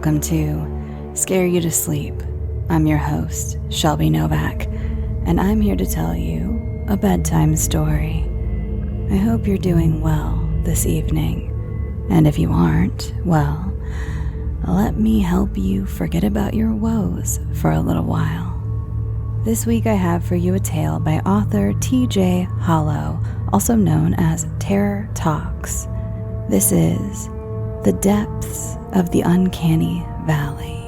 Welcome to Scare You to Sleep. I'm your host, Shelby Novak, and I'm here to tell you a bedtime story. I hope you're doing well this evening, and if you aren't, well, let me help you forget about your woes for a little while. This week I have for you a tale by author T.J. Hollow, also known as Terror Talks. This is The Depths of the Uncanny Valley.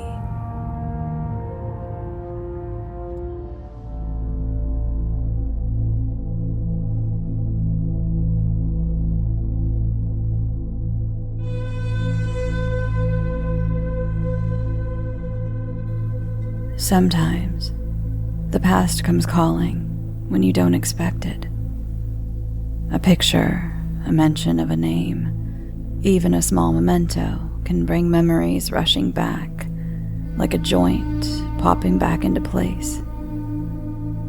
Sometimes, the past comes calling when you don't expect it. A picture, a mention of a name, even a small memento can bring memories rushing back, like a joint popping back into place.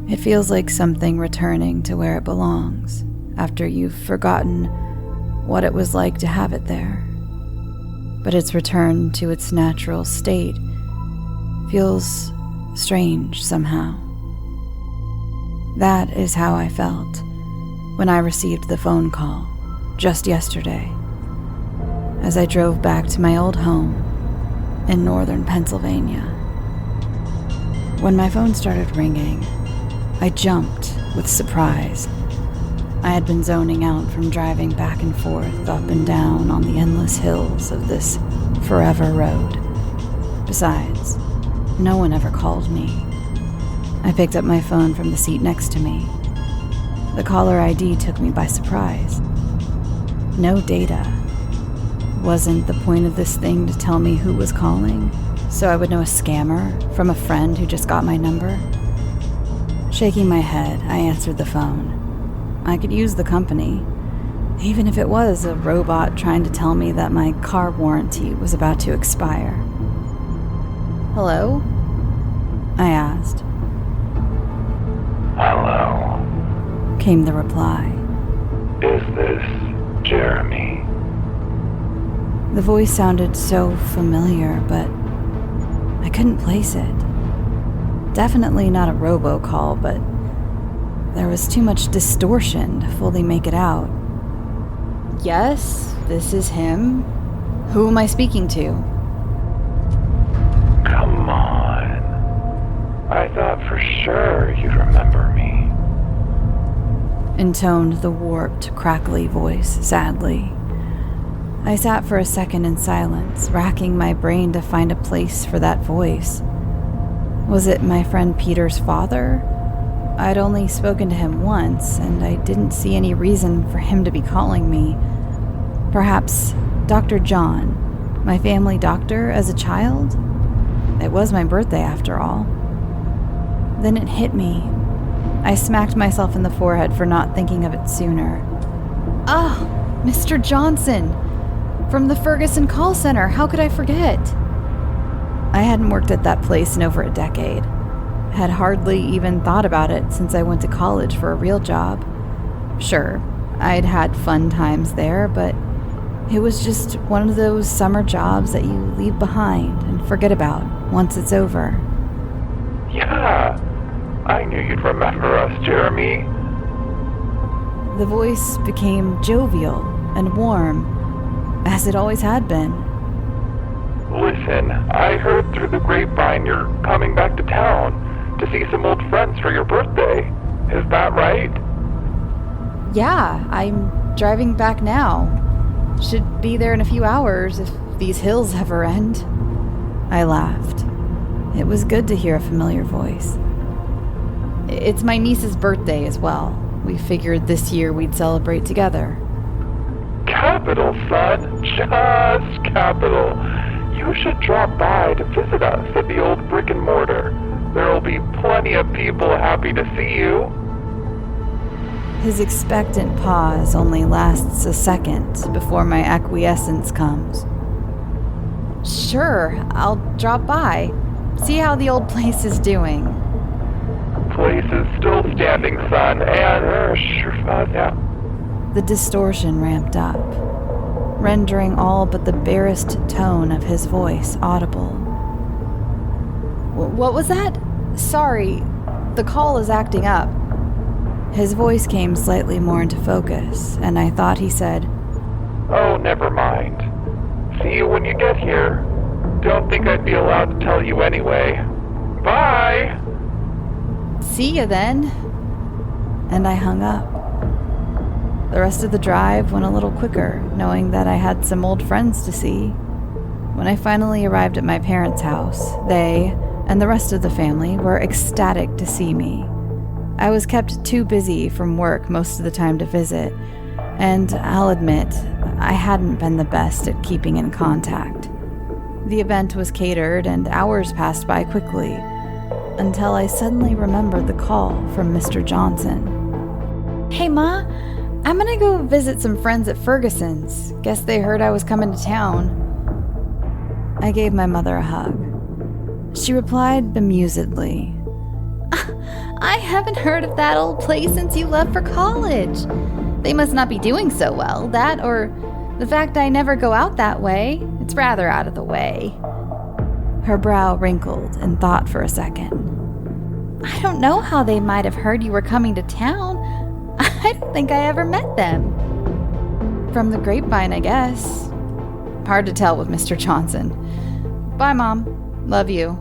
It feels like something returning to where it belongs after you've forgotten what it was like to have it there. But its return to its natural state feels strange somehow. That is how I felt when I received the phone call just yesterday, as I drove back to my old home in northern Pennsylvania. When my phone started ringing, I jumped with surprise. I had been zoning out from driving back and forth up and down on the endless hills of this forever road. Besides, no one ever called me. I picked up my phone from the seat next to me. The caller ID took me by surprise. No data. Wasn't the point of this thing to tell me who was calling, so I would know a scammer from a friend who just got my number? Shaking my head, I answered the phone. I could use the company, even if it was a robot trying to tell me that my car warranty was about to expire. Hello? I asked. Hello. Came the reply. Is this Jeremy? The voice sounded so familiar, but I couldn't place it. Definitely not a robocall, but there was too much distortion to fully make it out. Yes, this is him. Who am I speaking to? Come on. I thought for sure you'd remember me. Intoned the warped, crackly voice sadly. I sat for a second in silence, racking my brain to find a place for that voice. Was it my friend Peter's father? I'd only spoken to him once, and I didn't see any reason for him to be calling me. Perhaps Dr. John, my family doctor as a child? It was my birthday after all. Then it hit me. I smacked myself in the forehead for not thinking of it sooner. Oh, Mr. Johnson! From the Ferguson call center, how could I forget? I hadn't worked at that place in over a decade. Had hardly even thought about it since I went to college for a real job. Sure, I'd had fun times there, but it was just one of those summer jobs that you leave behind and forget about once it's over. Yeah, I knew you'd remember us, Jeremy. The voice became jovial and warm, as it always had been. Listen, I heard through the grapevine you're coming back to town to see some old friends for your birthday. Is that right? Yeah, I'm driving back now. Should be there in a few hours if these hills ever end. I laughed. It was good to hear a familiar voice. It's my niece's birthday as well. We figured this year we'd celebrate together. Capital, son. Just capital. You should drop by to visit us at the old brick and mortar. There'll be plenty of people happy to see you. His expectant pause only lasts a second before my acquiescence comes. Sure, I'll drop by. See how the old place is doing. Place is still standing, son, and The distortion ramped up. rendering all but the barest tone of his voice audible. What was that? Sorry, the call is acting up. His voice came slightly more into focus, and I thought he said, Oh, never mind. See you when you get here. Don't think I'd be allowed to tell you anyway. Bye! See ya then. And I hung up. The rest of the drive went a little quicker, knowing that I had some old friends to see. When I finally arrived at my parents' house, they and the rest of the family were ecstatic to see me. I was kept too busy from work most of the time to visit, and I'll admit, I hadn't been the best at keeping in contact. The event was catered and hours passed by quickly, until I suddenly remembered the call from Mr. Johnson. Hey Ma, I'm gonna go visit some friends at Ferguson's. Guess they heard I was coming to town. I gave my mother a hug. She replied bemusedly, I haven't heard of that old place since you left for college. They must not be doing so well, that or the fact I never go out that way. It's rather out of the way. Her brow wrinkled in thought for a second. I don't know how they might have heard you were coming to town. I don't think I ever met them. From the grapevine, I guess. Hard to tell with Mr. Johnson. Bye, Mom. Love you.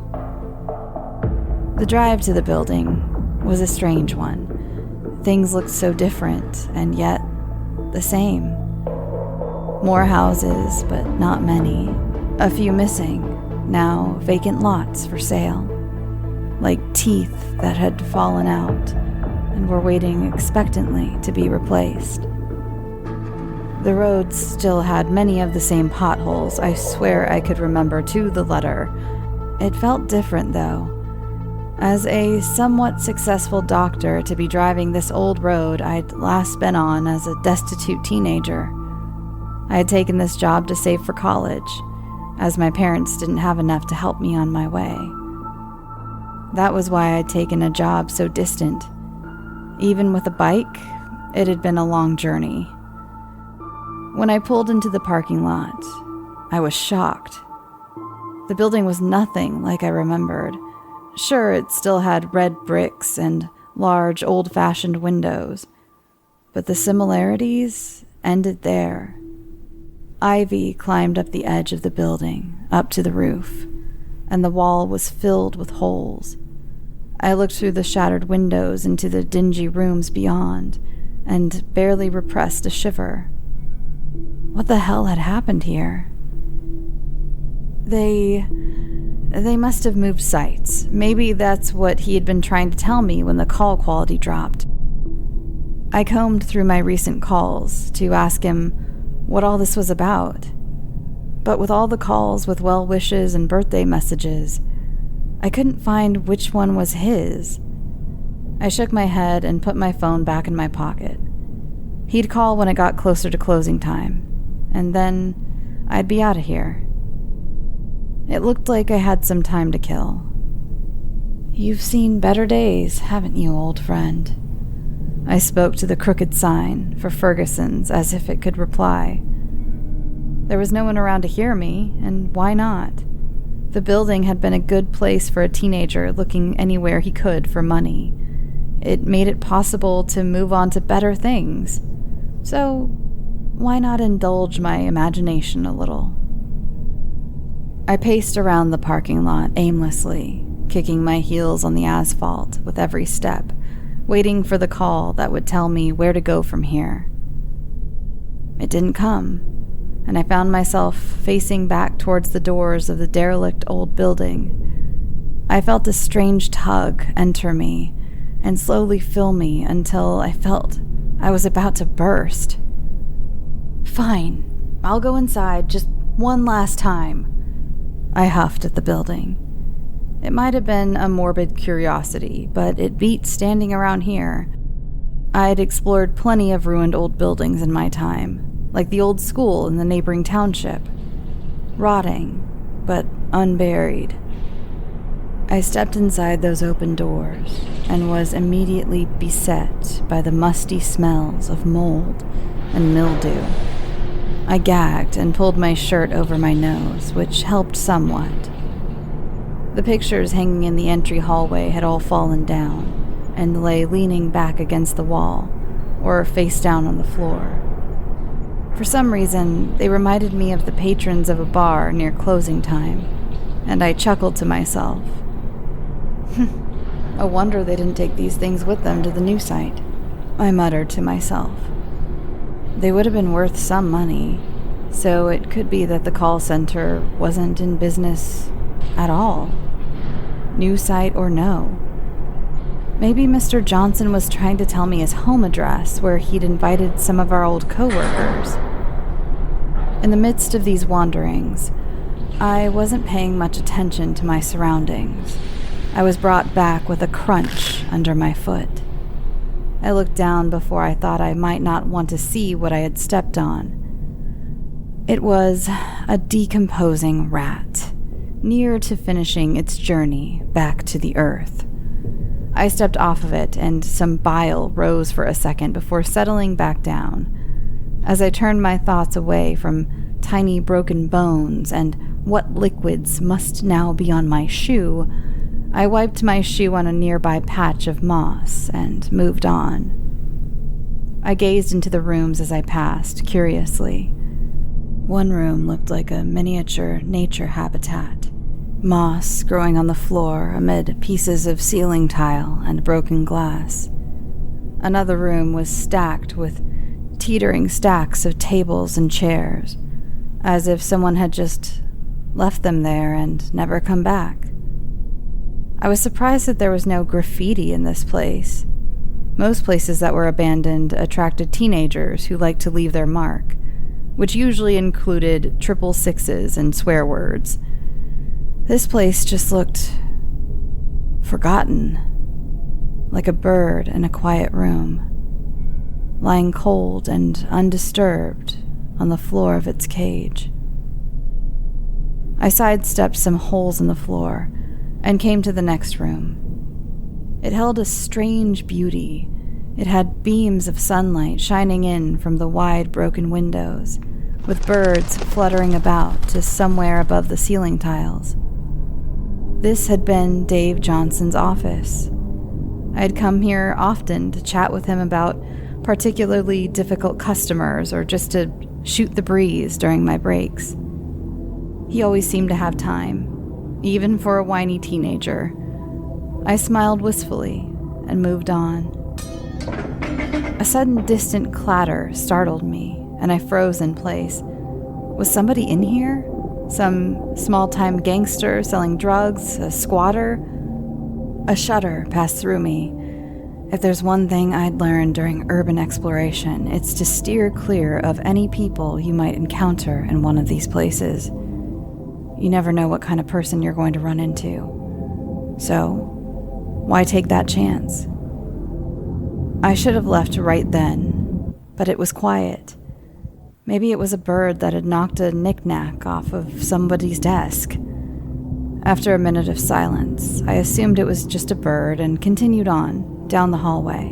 The drive to the building was a strange one. Things looked so different, and yet the same. More houses, but not many. A few missing, now vacant lots for sale. Like teeth that had fallen out and were waiting expectantly to be replaced. The roads still had many of the same potholes I swear I could remember to the letter. It felt different, though. As a somewhat successful doctor to be driving this old road I'd last been on as a destitute teenager. I had taken this job to save for college, as my parents didn't have enough to help me on my way. That was why I'd taken a job so distant. Even with a bike, it had been a long journey. When I pulled into the parking lot, I was shocked. The building was nothing like I remembered. Sure, it still had red bricks and large, old-fashioned windows, but the similarities ended there. Ivy climbed up the edge of the building, up to the roof, and the wall was filled with holes. I looked through the shattered windows into the dingy rooms beyond, and barely repressed a shiver. What the hell had happened here? They must have moved sites. Maybe that's what he had been trying to tell me when the call quality dropped. I combed through my recent calls to ask him what all this was about. But with all the calls with well wishes and birthday messages, I couldn't find which one was his. I shook my head and put my phone back in my pocket. He'd call when it got closer to closing time, and then I'd be out of here. It looked like I had some time to kill. You've seen better days, haven't you, old friend? I spoke to the crooked sign for Ferguson's as if it could reply. There was no one around to hear me, and why not? The building had been a good place for a teenager looking anywhere he could for money. It made it possible to move on to better things. So, why not indulge my imagination a little? I paced around the parking lot aimlessly, kicking my heels on the asphalt with every step, waiting for the call that would tell me where to go from here. It didn't come, and I found myself facing back towards the doors of the derelict old building. I felt a strange tug enter me and slowly fill me until I felt I was about to burst. Fine, I'll go inside just one last time. I huffed at the building. It might have been a morbid curiosity, but it beat standing around here. I'd explored plenty of ruined old buildings in my time, like the old school in the neighboring township. Rotting, but unburied. I stepped inside those open doors and was immediately beset by the musty smells of mold and mildew. I gagged and pulled my shirt over my nose, which helped somewhat. The pictures hanging in the entry hallway had all fallen down and lay leaning back against the wall or face down on the floor. For some reason, they reminded me of the patrons of a bar near closing time, and I chuckled to myself. A wonder they didn't take these things with them to the new site, I muttered to myself. They would have been worth some money, so it could be that the call center wasn't in business at all. New site or no. Maybe Mr. Johnson was trying to tell me his home address where he'd invited some of our old coworkers. In the midst of these wanderings, I wasn't paying much attention to my surroundings. I was brought back with a crunch under my foot. I looked down before I thought I might not want to see what I had stepped on. It was a decomposing rat, near to finishing its journey back to the earth. I stepped off of it, and some bile rose for a second before settling back down. As I turned my thoughts away from tiny broken bones and what liquids must now be on my shoe, I wiped my shoe on a nearby patch of moss and moved on. I gazed into the rooms as I passed, curiously. One room looked like a miniature nature habitat. Moss growing on the floor amid pieces of ceiling tile and broken glass. Another room was stacked with teetering stacks of tables and chairs, as if someone had just left them there and never come back. I was surprised that there was no graffiti in this place. Most places that were abandoned attracted teenagers who liked to leave their mark, which usually included 666s and swear words. This place just looked forgotten, like a bird in a quiet room, lying cold and undisturbed on the floor of its cage. I sidestepped some holes in the floor and came to the next room. It held a strange beauty. It had beams of sunlight shining in from the wide broken windows, with birds fluttering about to somewhere above the ceiling tiles. This had been Dave Johnson's office. I had come here often to chat with him about particularly difficult customers or just to shoot the breeze during my breaks. He always seemed to have time, even for a whiny teenager. I smiled wistfully and moved on. A sudden distant clatter startled me, and I froze in place. Was somebody in here? Some small-time gangster selling drugs? A squatter? A shudder passed through me. If there's one thing I'd learned during urban exploration, it's to steer clear of any people you might encounter in one of these places. You never know what kind of person you're going to run into. So, why take that chance? I should have left right then, but it was quiet. Maybe it was a bird that had knocked a knick-knack off of somebody's desk. After a minute of silence, I assumed it was just a bird and continued on, down the hallway.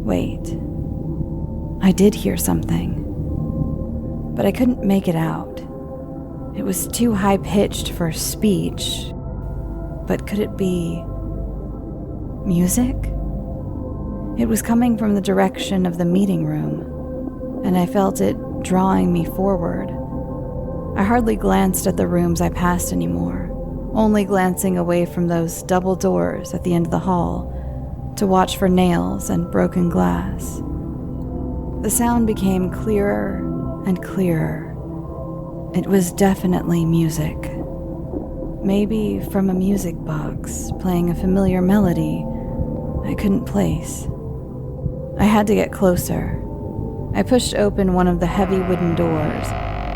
Wait. I did hear something, but I couldn't make it out. It was too high-pitched for speech, but could it be music? It was coming from the direction of the meeting room, and I felt it drawing me forward. I hardly glanced at the rooms I passed anymore, only glancing away from those double doors at the end of the hall to watch for nails and broken glass. The sound became clearer and clearer. It was definitely music. Maybe from a music box, playing a familiar melody I couldn't place. I had to get closer. I pushed open one of the heavy wooden doors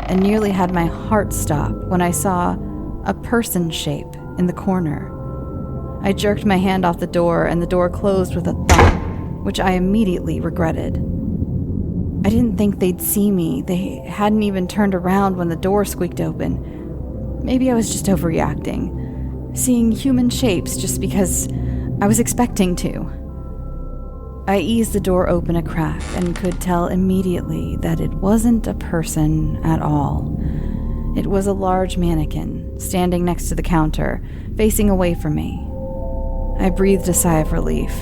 and nearly had my heart stop when I saw a person shape in the corner. I jerked my hand off the door and the door closed with a thump, which I immediately regretted. I didn't think they'd see me. They hadn't even turned around when the door squeaked open. Maybe I was just overreacting, seeing human shapes just because I was expecting to. I eased the door open a crack and could tell immediately that it wasn't a person at all. It was a large mannequin, standing next to the counter, facing away from me. I breathed a sigh of relief.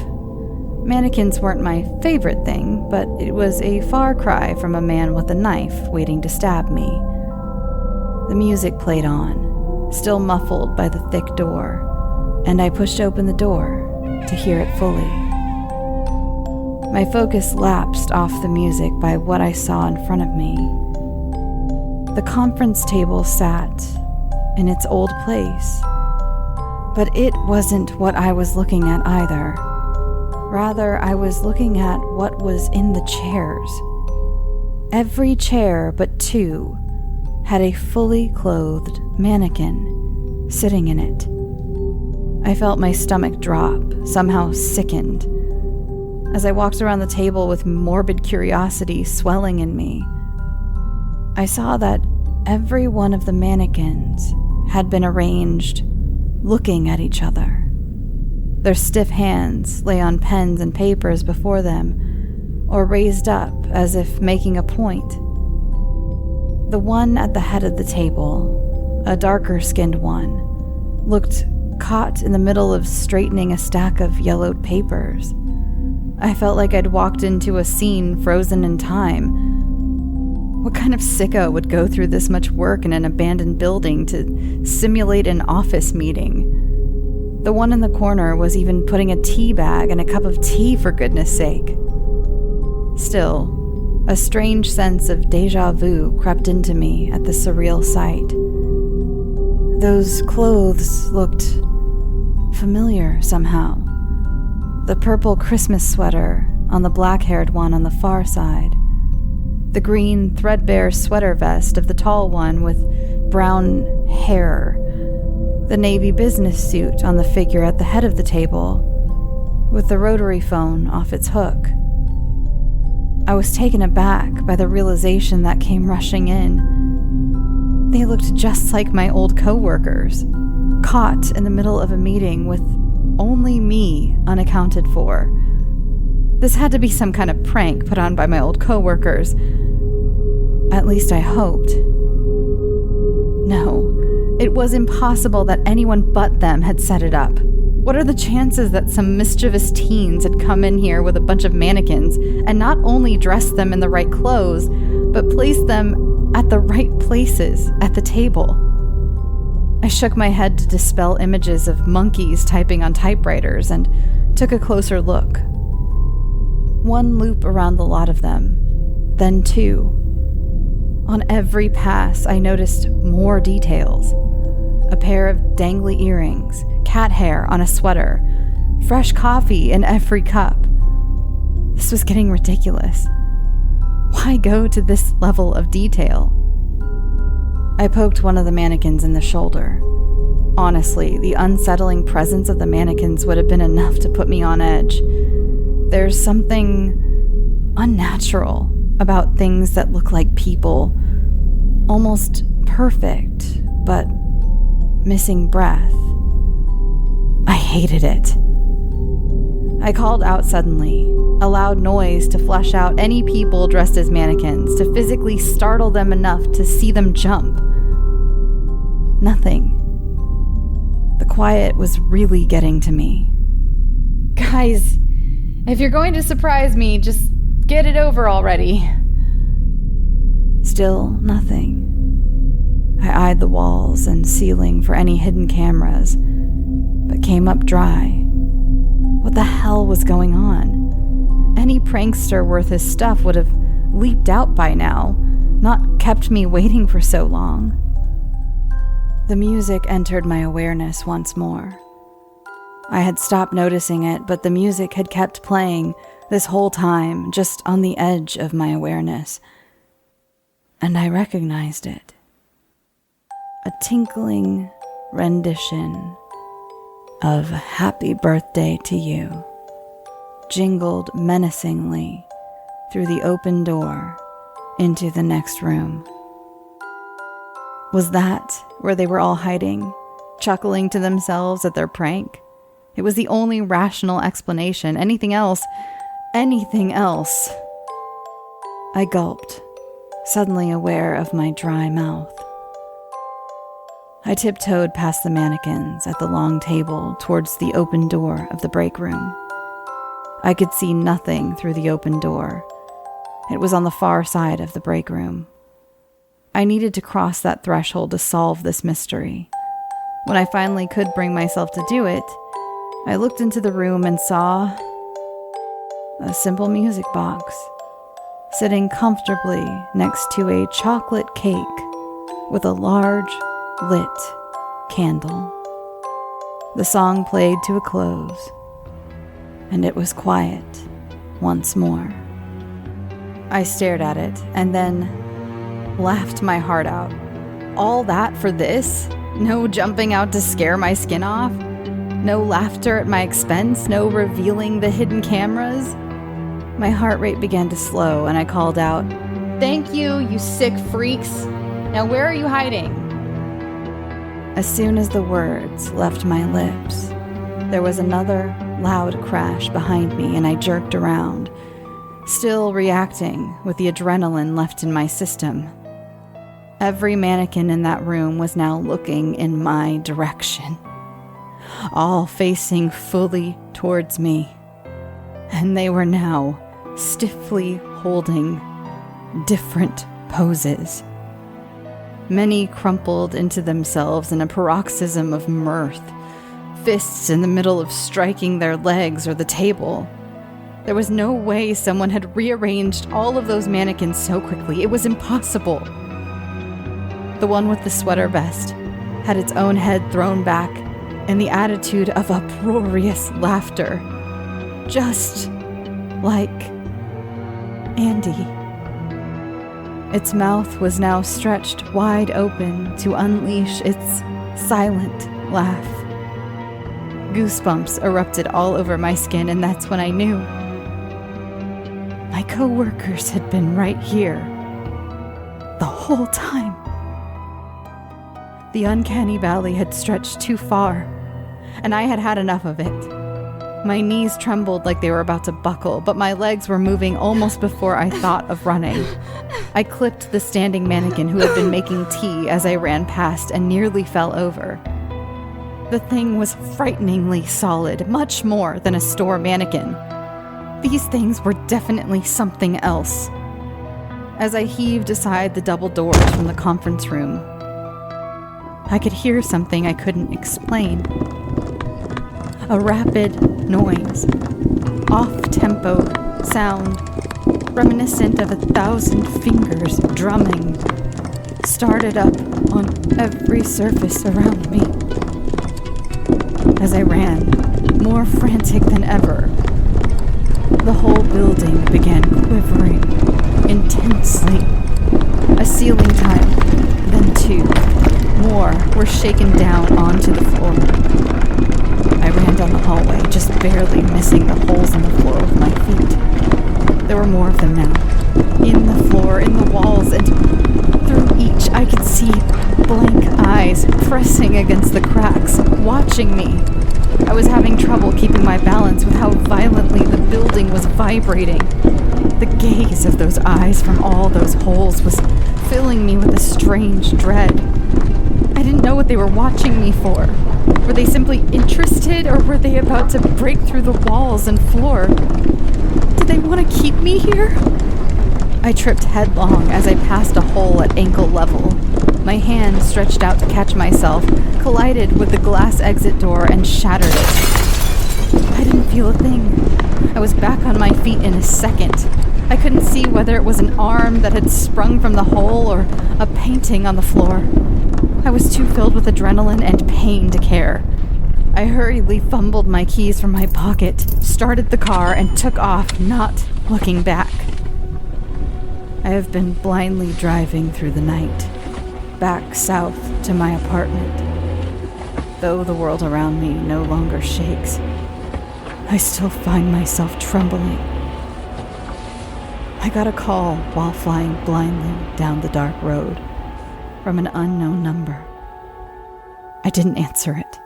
Mannequins weren't my favorite thing, but it was a far cry from a man with a knife waiting to stab me. The music played on, still muffled by the thick door, and I pushed open the door to hear it fully. My focus lapsed off the music by what I saw in front of me. The conference table sat in its old place, but it wasn't what I was looking at either. Rather, I was looking at what was in the chairs. Every chair but two had a fully clothed mannequin sitting in it. I felt my stomach drop, somehow sickened, as I walked around the table with morbid curiosity swelling in me. I saw that every one of the mannequins had been arranged looking at each other. Their stiff hands lay on pens and papers before them, or raised up as if making a point. The one at the head of the table, a darker-skinned one, looked caught in the middle of straightening a stack of yellowed papers. I felt like I'd walked into a scene frozen in time. What kind of sicko would go through this much work in an abandoned building to simulate an office meeting? The one in the corner was even putting a tea bag and a cup of tea, for goodness sake. Still, a strange sense of déjà vu crept into me at the surreal sight. Those clothes looked familiar somehow. The purple Christmas sweater on the black-haired one on the far side. The green threadbare sweater vest of the tall one with brown hair. The navy business suit on the figure at the head of the table, with the rotary phone off its hook. I was taken aback by the realization that came rushing in. They looked just like my old coworkers, caught in the middle of a meeting with only me unaccounted for. This had to be some kind of prank put on by my old coworkers. At least I hoped. No, it was impossible that anyone but them had set it up. What are the chances that some mischievous teens had come in here with a bunch of mannequins and not only dressed them in the right clothes, but placed them at the right places at the table? I shook my head to dispel images of monkeys typing on typewriters and took a closer look. One loop around the lot of them, then two. On every pass, I noticed more details. A pair of dangly earrings, cat hair on a sweater, fresh coffee in every cup. This was getting ridiculous. Why go to this level of detail? I poked one of the mannequins in the shoulder. Honestly, the unsettling presence of the mannequins would have been enough to put me on edge. There's something unnatural about things that look like people, almost perfect, but missing breath. I hated it. I called out suddenly, a loud noise to flush out any people dressed as mannequins, to physically startle them enough to see them jump. Nothing. The quiet was really getting to me. Guys, if you're going to surprise me, just get it over already. Still nothing. I eyed the walls and ceiling for any hidden cameras, but came up dry. What the hell was going on? Any prankster worth his stuff would have leaped out by now, not kept me waiting for so long. The music entered my awareness once more. I had stopped noticing it, but the music had kept playing this whole time, just on the edge of my awareness. And I recognized it. A tinkling rendition of "Happy Birthday to You" jingled menacingly through the open door into the next room. Was that where they were all hiding, chuckling to themselves at their prank? It was the only rational explanation. Anything else anything else. I gulped, suddenly aware of my dry mouth. I tiptoed past the mannequins at the long table towards the open door of the break room. I could see nothing through the open door. It was on the far side of the break room. I needed to cross that threshold to solve this mystery. When I finally could bring myself to do it, I looked into the room and saw a simple music box sitting comfortably next to a chocolate cake with a large, lit candle. The song played to a close, and it was quiet once more. I stared at it and then laughed my heart out. All that for this? No jumping out to scare my skin off? No laughter at my expense? No revealing the hidden cameras? My heart rate began to slow and I called out, "Thank you, you sick freaks. Now where are you hiding?" As soon as the words left my lips, there was another loud crash behind me and I jerked around, still reacting with the adrenaline left in my system. Every mannequin in that room was now looking in my direction, all facing fully towards me, and they were now stiffly holding different poses. Many crumpled into themselves in a paroxysm of mirth, fists in the middle of striking their legs or the table. There was no way someone had rearranged all of those mannequins so quickly. It was impossible. The one with the sweater vest had its own head thrown back in the attitude of uproarious laughter, just like Andy. Its mouth was now stretched wide open to unleash its silent laugh. Goosebumps erupted all over my skin, and that's when I knew. My coworkers had been right here the whole time. The uncanny valley had stretched too far, and I had had enough of it. My knees trembled like they were about to buckle, but my legs were moving almost before I thought of running. I clipped the standing mannequin who had been making tea as I ran past and nearly fell over. The thing was frighteningly solid, much more than a store mannequin. These things were definitely something else. As I heaved aside the double doors from the conference room, I could hear something I couldn't explain. A rapid noise, off-tempo sound, reminiscent of 1,000 fingers drumming, started up on every surface around me. As I ran, more frantic than ever, the whole building began quivering intensely. A ceiling tile, then two. More were shaken down onto the floor. I ran down the hallway, just barely missing the holes in the floor with my feet. There were more of them now. In the floor, in the walls, and through each I could see blank eyes pressing against the cracks, watching me. I was having trouble keeping my balance with how violently the building was vibrating. The gaze of those eyes from all those holes was filling me with a strange dread. I didn't know what they were watching me for. Were they simply interested, or were they about to break through the walls and floor? Did they want to keep me here? I tripped headlong as I passed a hole at ankle level. My hand, stretched out to catch myself, collided with the glass exit door and shattered it. I didn't feel a thing. I was back on my feet in a second. I couldn't see whether it was an arm that had sprung from the hole or a painting on the floor. I was too filled with adrenaline and pain to care. I hurriedly fumbled my keys from my pocket, started the car, and took off, not looking back. I have been blindly driving through the night, back south to my apartment. Though the world around me no longer shakes, I still find myself trembling. I got a call while flying blindly down the dark road from an unknown number. I didn't answer it.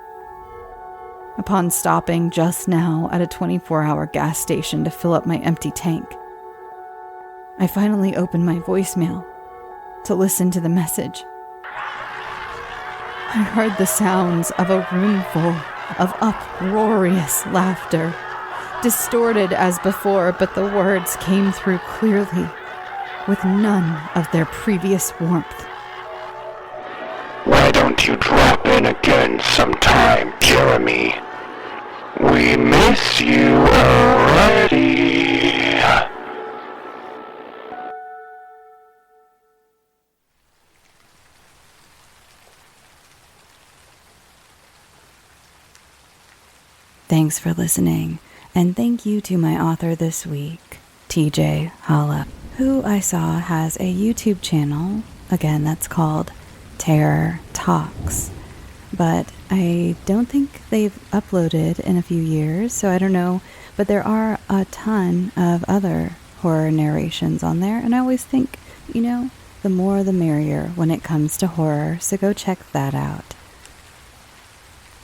upon stopping just now at a 24-hour gas station to fill up my empty tank. I finally opened my voicemail to listen to the message. I heard the sounds of a room full of uproarious laughter, distorted as before, but the words came through clearly, with none of their previous warmth. Why don't you drop in again sometime, Jeremy? We miss you already. Thanks for listening, and thank you to my author this week, TJ Holla, who I saw has a YouTube channel, again, that's called Terror Talks, but I don't think they've uploaded in a few years, so I don't know, but there are a ton of other horror narrations on there, and I always think, the more the merrier when it comes to horror, so go check that out.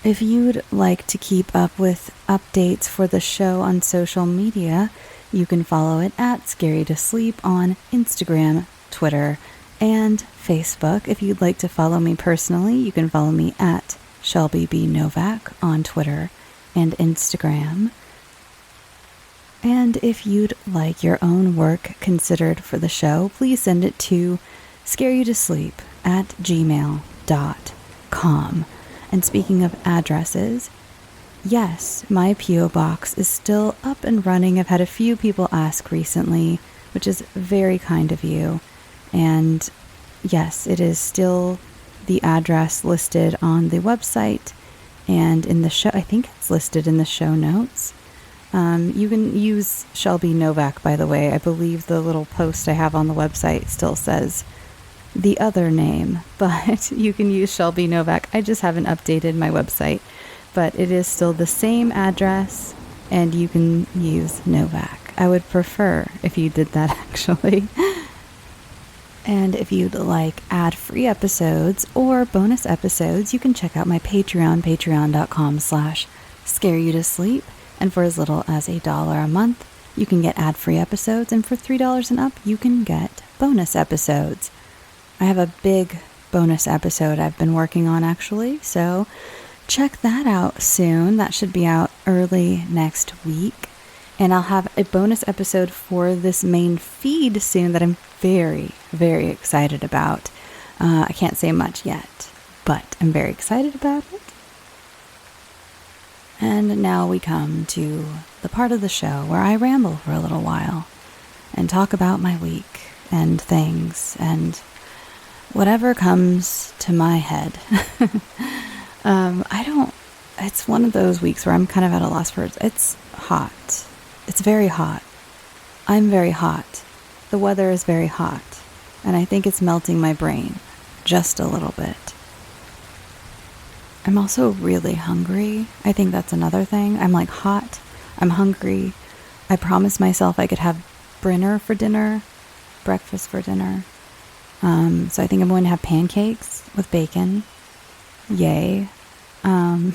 If you'd like to keep up with updates for the show on social media, you can follow it at scareyoutosleep on Instagram, Twitter, and Facebook. If you'd like to follow me personally, you can follow me at Shelby B. Novak on Twitter and Instagram. And if you'd like your own work considered for the show, please send it to scareyoutosleep@gmail.com. And speaking of addresses, yes, my P.O. box is still up and running. I've had a few people ask recently, which is very kind of you. And yes, it is still the address listed on the website and in the show. I think it's listed in the show notes. You can use Shelby Novak, by the way. I believe the little post I have on the website still says the other name, but you can use Shelby Novak. I just haven't updated my website, but it is still the same address, and you can use Novak. I would prefer if you did that, actually. And if you'd like ad-free episodes or bonus episodes, you can check out my Patreon, patreon.com/scareyoutosleep. And for as little as $1 a month, you can get ad-free episodes, and for $3 and up, you can get bonus episodes. I have a big bonus episode I've been working on, actually, so check that out soon. That should be out early next week. And I'll have a bonus episode for this main feed soon that I'm very, very excited about. I can't say much yet, but I'm very excited about it. And now we come to the part of the show where I ramble for a little while and talk about my week and things and whatever comes to my head. It's one of those weeks where I'm kind of at a loss for words. It's hot. It's very hot. I'm very hot. The weather is very hot. And I think it's melting my brain just a little bit. I'm also really hungry. I think that's another thing. I'm like hot. I'm hungry. I promised myself I could have breakfast for dinner. So I think I'm going to have pancakes with bacon. Yay. Do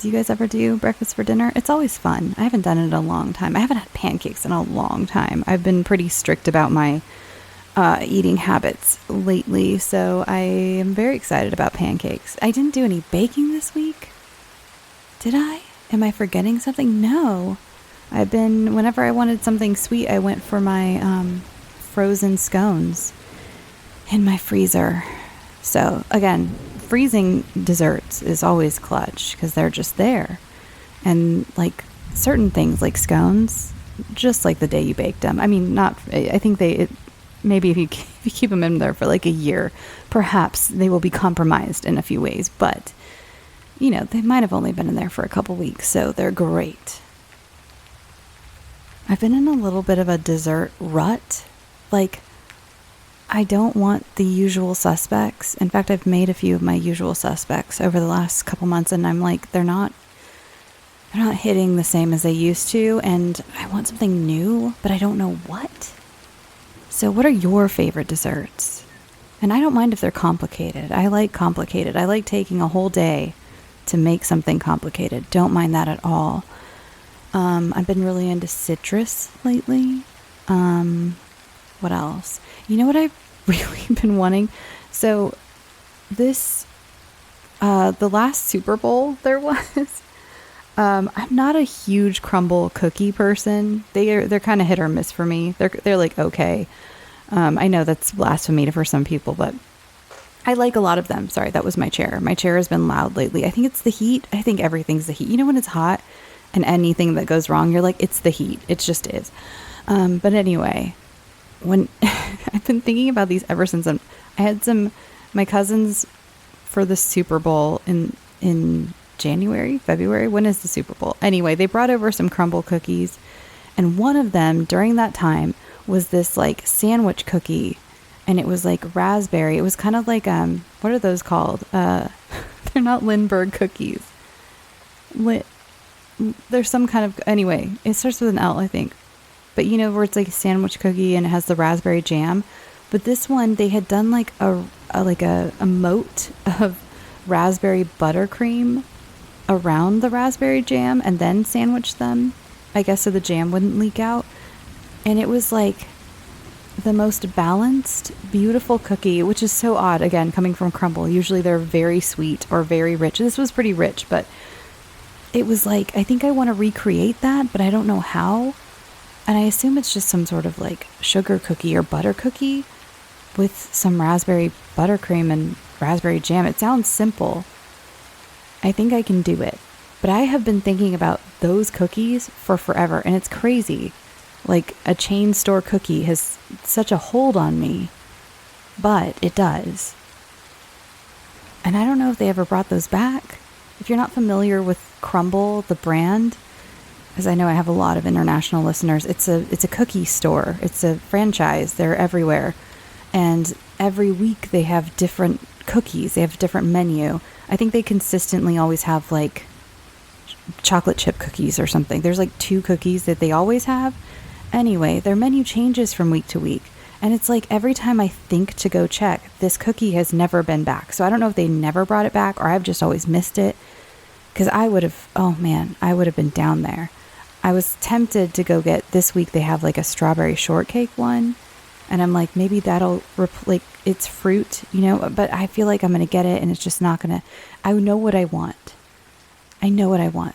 you guys ever do breakfast for dinner? It's always fun. I haven't done it in a long time. I haven't had pancakes in a long time. I've been pretty strict about my eating habits lately, so I am very excited about pancakes. I didn't do any baking this week. Did I? Am I forgetting something? No. Whenever I wanted something sweet, I went for my frozen scones in my freezer. So again, freezing desserts is always clutch because they're just there. And like certain things like scones, just like the day you baked them. I mean, I think maybe if you keep them in there for like a year, perhaps they will be compromised in a few ways. But, they might have only been in there for a couple weeks, so they're great. I've been in a little bit of a dessert rut. Like, I don't want the usual suspects. In fact, I've made a few of my usual suspects over the last couple months, and I'm like, they're not hitting the same as they used to, and I want something new, but I don't know what. So what are your favorite desserts? And I don't mind if they're complicated. I like complicated. I like taking a whole day to make something complicated. Don't mind that at all. I've been really into citrus lately. What else? You know what I've really been wanting? So this, the last Super Bowl there was, I'm not a huge crumble cookie person. They're kind of hit or miss for me. They're like, okay. I know that's blasphemy for some people, but I like a lot of them. Sorry, that was my chair. My chair has been loud lately. I think it's the heat. I think everything's the heat. You know, when it's hot and anything that goes wrong, you're like, it's the heat. It just is. But anyway, when I've been thinking about these ever since I had my cousins for the Super Bowl in January, February. When is the Super Bowl? Anyway, they brought over some crumble cookies, and one of them during that time was this like sandwich cookie, and it was like raspberry. It was kind of like what are those called? They're not Lindbergh cookies. There's some kind of, anyway, it starts with an L, I think. But you know, where it's like a sandwich cookie and it has the raspberry jam. But this one, they had done like a moat of raspberry buttercream around the raspberry jam and then sandwiched them, I guess, so the jam wouldn't leak out. And it was like the most balanced, beautiful cookie, which is so odd, again, coming from crumble. Usually they're very sweet or very rich. This was pretty rich, but it was like, I think I want to recreate that, but I don't know how. And I assume it's just some sort of like sugar cookie or butter cookie with some raspberry buttercream and raspberry jam. It sounds simple. I think I can do it. But I have been thinking about those cookies for forever, and it's crazy. Like, a chain store cookie has such a hold on me, but it does. And I don't know if they ever brought those back. If you're not familiar with Crumble, the brand, because I know I have a lot of international listeners, it's a cookie store. It's a franchise. They're everywhere. And every week they have different cookies. They have a different menu. I think they consistently always have like chocolate chip cookies or something. There's like 2 cookies that they always have. Anyway, their menu changes from week to week. And it's like every time I think to go check, this cookie has never been back. So I don't know if they never brought it back or I've just always missed it. Because I would have been down there. I was tempted to go get, this week they have like a strawberry shortcake one. And I'm like, maybe that'll, like, it's fruit, you know, but I feel like I'm going to get it and it's just not going to, I know what I want.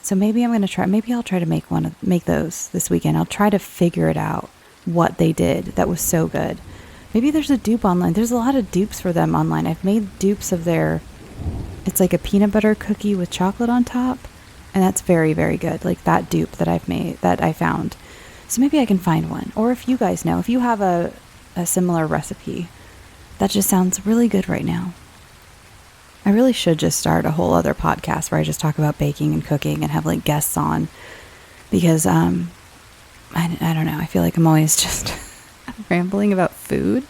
So maybe I'm going to try, maybe I'll try to make those this weekend. I'll try to figure it out, what they did that was so good. Maybe there's a dupe online. There's a lot of dupes for them online. I've made dupes of it's like a peanut butter cookie with chocolate on top. And that's very, very good. Like that dupe that I've made, that I found. So maybe I can find one. Or if you guys know, if you have a similar recipe, that just sounds really good right now. I really should just start a whole other podcast where I just talk about baking and cooking and have like guests on. Because, I don't know. I feel like I'm always just rambling about food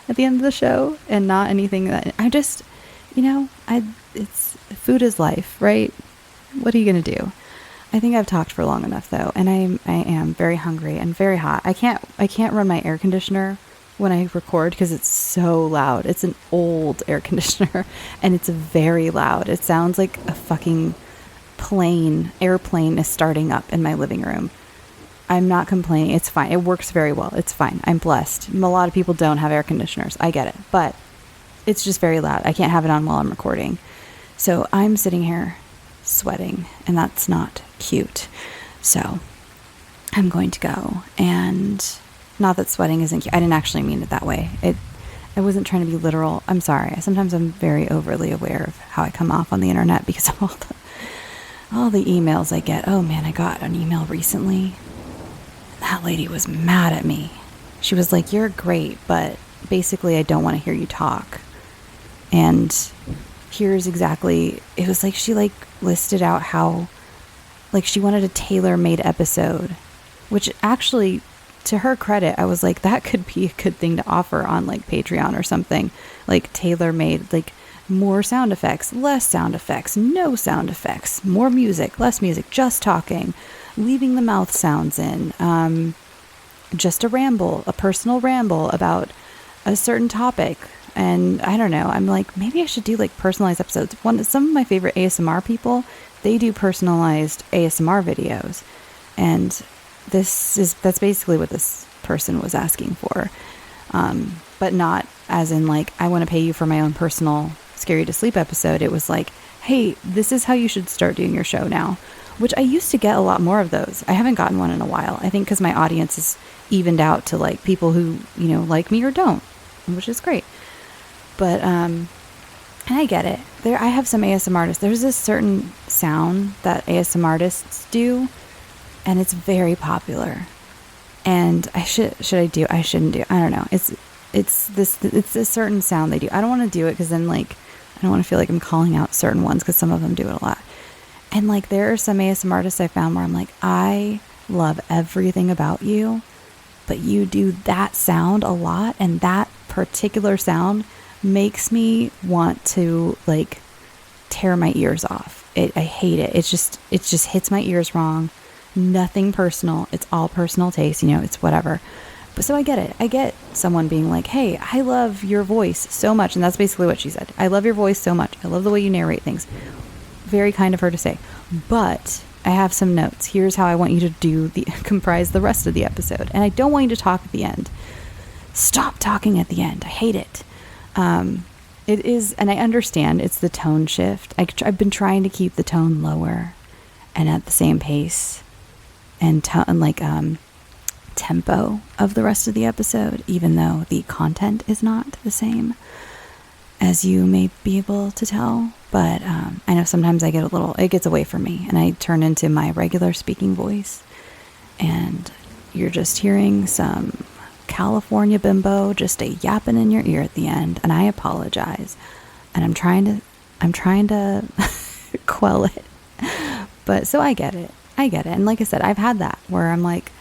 at the end of the show and not anything that I just, you know, it's food is life, right? What are you going to do? I think I've talked for long enough though. And I am very hungry and very hot. I can't run my air conditioner when I record because it's so loud. It's an old air conditioner and it's very loud. It sounds like a fucking airplane is starting up in my living room. I'm not complaining. It's fine. It works very well. It's fine. I'm blessed. A lot of people don't have air conditioners. I get it. But it's just very loud. I can't have it on while I'm recording. So I'm sitting here sweating and that's not cute. So I'm going to go, and not that sweating isn't cute. I didn't actually mean it that way. I wasn't trying to be literal. I'm sorry. Sometimes I'm very overly aware of how I come off on the internet because of all the emails I get. Oh man, I got an email recently. That lady was mad at me. She was like, "You're great, but basically I don't want to hear you talk." And here's exactly, it was like she like listed out how like she wanted a tailor-made episode, which actually, to her credit, I was like, that could be a good thing to offer on like Patreon or something, like tailor-made, like more sound effects, less sound effects, no sound effects, more music, less music, just talking, leaving the mouth sounds in, just a personal ramble about a certain topic. And I don't know, I'm like, maybe I should do like personalized episodes. Some of my favorite ASMR people, they do personalized ASMR videos. And that's basically what this person was asking for. But not as in like, I want to pay you for my own personal Scare You to Sleep episode. It was like, hey, this is how you should start doing your show now, which I used to get a lot more of those. I haven't gotten one in a while. I think because my audience is evened out to like people who, like me or don't, which is great. But, and I get it. I have some ASMR artists. There's this certain sound that ASMR artists do, and it's very popular. And I shouldn't do. I don't know. It's this certain sound they do. I don't want to do it because then like I don't want to feel like I'm calling out certain ones because some of them do it a lot. And like there are some ASMR artists I found where I'm like, I love everything about you, but you do that sound a lot, and that particular sound makes me want to like tear my ears off. I hate it. It just hits my ears wrong. Nothing personal. It's all personal taste. It's whatever. But so I get it. I get someone being like, hey, I love your voice so much. And that's basically what she said. I love your voice so much. I love the way you narrate things. Very kind of her to say. But I have some notes. Here's how I want you to comprise the rest of the episode. And I don't want you to talk at the end. Stop talking at the end. I hate it. It is, and I understand it's the tone shift. I've been trying to keep the tone lower and at the same pace and tempo of the rest of the episode, even though the content is not the same, as you may be able to tell. But I know sometimes it gets away from me, and I turn into my regular speaking voice, and you're just hearing some California bimbo just a yapping in your ear at the end, and I apologize, and I'm trying to quell it. But so I get it, and like I said, I've had that where I'm like,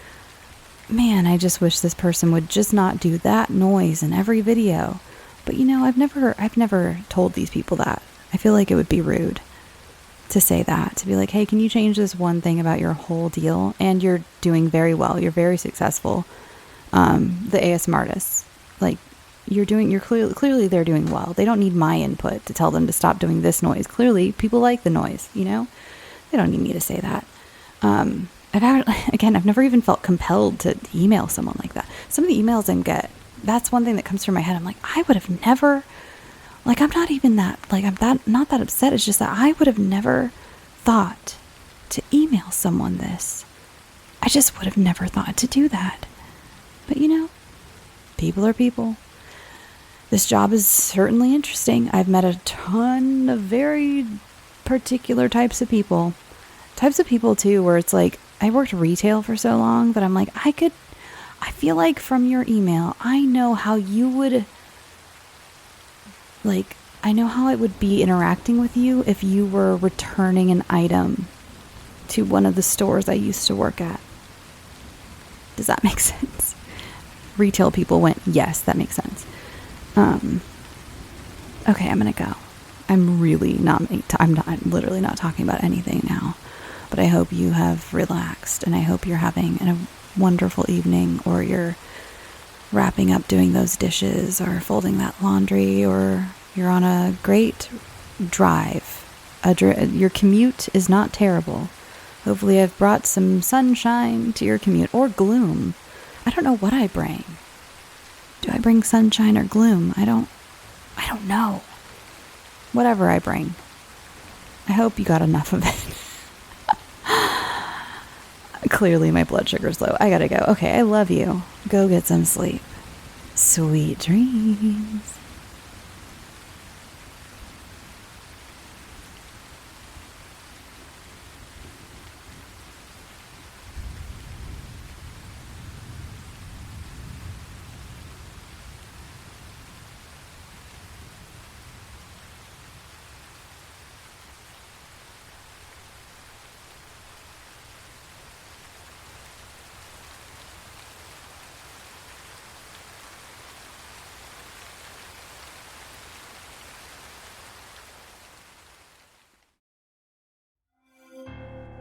man, I just wish this person would just not do that noise in every video. But I've never told these people that. I feel like it would be rude to say that, to be like, hey, can you change this one thing about your whole deal? And you're doing very well. You're very successful. The ASMR artists, like you're clearly they're doing well. They don't need my input to tell them to stop doing this noise. Clearly people like the noise, they don't need me to say that. I've never even felt compelled to email someone like that. Some of the emails I get, that's one thing that comes through my head. I'm like, I would have never, like, I'm not even that, like, not that upset. It's just that I would have never thought to email someone this. I just would have never thought to do that. But people are people. This job is certainly interesting. I've met a ton of very particular types of people too, where it's like, I worked retail for so long that I'm like, I feel like from your email, I know how you would, like, I know how it would be interacting with you if you were returning an item to one of the stores I used to work at. Does that make sense? Retail people went, yes, that makes sense. Okay, I'm gonna go. I'm literally not talking about anything now. But I hope you have relaxed, and I hope you're having a wonderful evening, or you're wrapping up doing those dishes, or folding that laundry, or you're on a great drive. Your commute is not terrible. Hopefully I've brought some sunshine to your commute, or gloom. I don't know what I bring. Do I bring sunshine or gloom? I don't know. Whatever I bring. I hope you got enough of it. Clearly my blood sugar's low. I gotta go. Okay, I love you. Go get some sleep. Sweet dreams.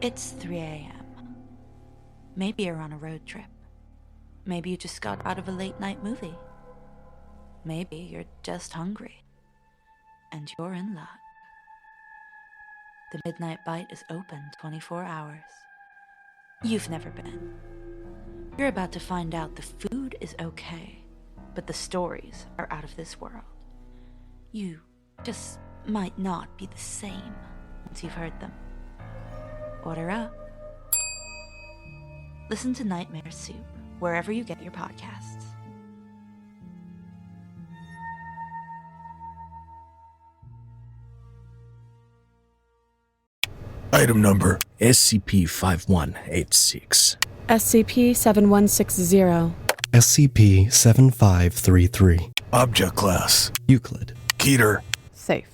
It's 3 a.m. Maybe you're on a road trip. Maybe you just got out of a late night movie. maybe you're just hungry. And you're in luck. The Midnight Bite is open 24 hours. You've never been. You're about to find out the food is okay, but the stories are out of this world. You just might not be the same once you've heard them. Order up. Listen to Nightmare Soup wherever you get your podcasts. Item number SCP-5186. SCP-7160. SCP-7533. Object class Euclid. Keter. Safe.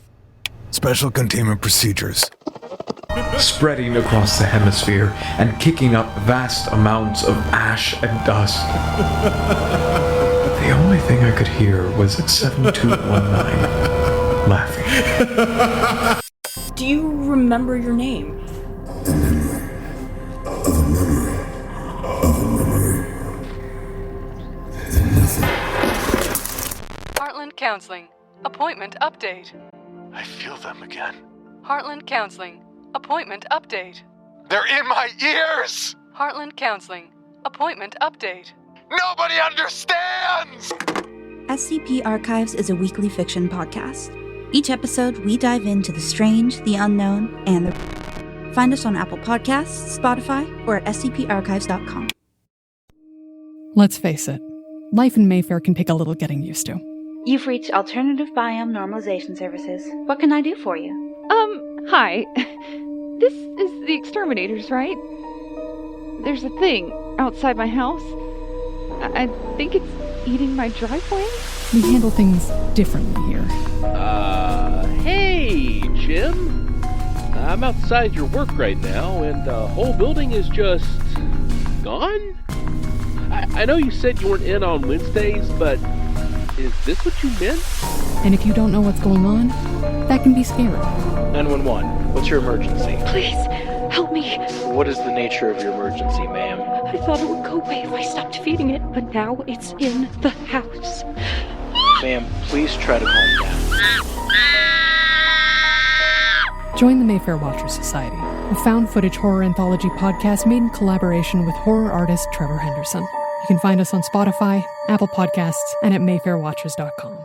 Special containment procedures. Spreading across the hemisphere and kicking up vast amounts of ash and dust. The only thing I could hear was at 7219 laughing. Do you remember your name? Heartland Counseling. Appointment update. I feel them again. Heartland Counseling. Appointment update. They're in my ears! Heartland Counseling. Appointment update. Nobody understands! SCP Archives is a weekly fiction podcast. Each episode, we dive into the strange, the unknown, and the... Find us on Apple Podcasts, Spotify, or at scparchives.com. Let's face it, life in Mayfair can take a little getting used to. You've reached Alternative Biome Normalization Services. What can I do for you? Hi. This is the exterminators, right? There's a thing outside my house. I think it's eating my driveway. We handle things differently here. Hey, Jim. I'm outside your work right now, and the whole building is just gone? I know you said you weren't in on Wednesdays, but is this what you meant? And if you don't know what's going on, that can be scary. 911, what's your emergency? Please, help me. What is the nature of your emergency, ma'am? I thought it would go away if I stopped feeding it, but now it's in the house. Ma'am, please try to calm down. Join the Mayfair Watchers Society, a found footage horror anthology podcast made in collaboration with horror artist Trevor Henderson. You can find us on Spotify, Apple Podcasts, and at mayfairwatchers.com.